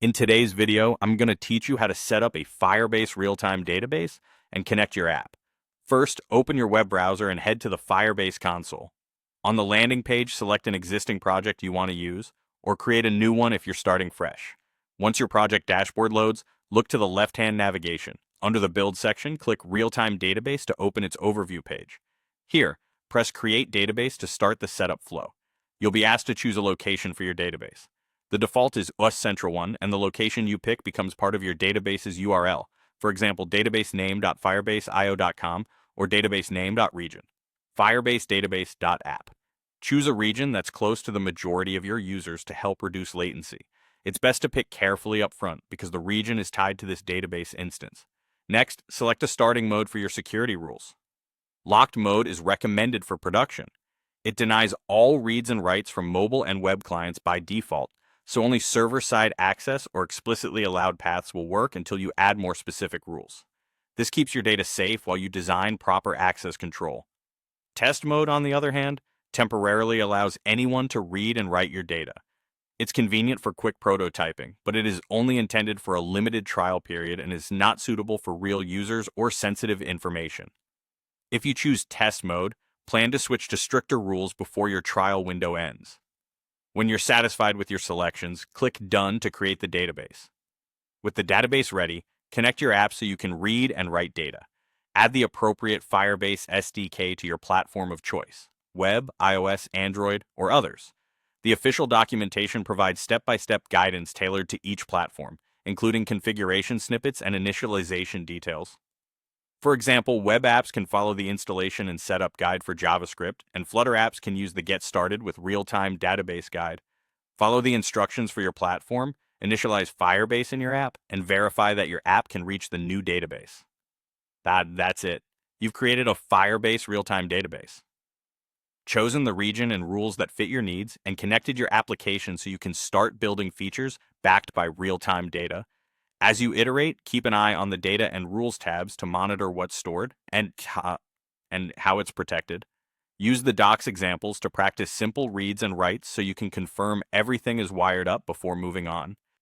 In today's video, I'm going to teach you how to set up a Firebase real-time database and connect your app. First, open your web browser and head to the Firebase console. On the landing page, select an existing project you want to use, or create a new one if you're starting fresh. Once your project dashboard loads, look to the left-hand navigation. Under the Build section, click Real-Time Database to open its overview page. Here, press Create Database to start the setup flow. You'll be asked to choose a location for your database. The default is US Central 1, and the location you pick becomes part of your database's URL. For example, databasename.firebase.io.com or databasename.region. Firebase-database.app. Choose a region that's close to the majority of your users to help reduce latency. It's best to pick carefully up front because the region is tied to this database instance. Next, select a starting mode for your security rules. Locked mode is recommended for production. It denies all reads and writes from mobile and web clients by default, so only server-side access or explicitly allowed paths will work until you add more specific rules. This keeps your data safe while you design proper access control. Test mode, on the other hand, temporarily allows anyone to read and write your data. It's convenient for quick prototyping, but it is only intended for a limited trial period and is not suitable for real users or sensitive information. If you choose test mode, plan to switch to stricter rules before your trial window ends. When you're satisfied with your selections, click Done to create the database. With the database ready, connect your app so you can read and write data. Add the appropriate Firebase SDK to your platform of choice: web, iOS, Android, or others. The official documentation provides step-by-step guidance tailored to each platform, including configuration snippets and initialization details. For example, web apps can follow the installation and setup guide for JavaScript, and Flutter apps can use the Get Started with Real-Time Database guide. Follow the instructions for your platform, initialize Firebase in your app, and verify that your app can reach the new database. That's it. You've created a Firebase real-time database, chosen the region and rules that fit your needs, and connected your application so you can start building features backed by real-time data. As you iterate, keep an eye on the Data and Rules tabs to monitor what's stored and how it's protected. Use the docs examples to practice simple reads and writes so you can confirm everything is wired up before moving on.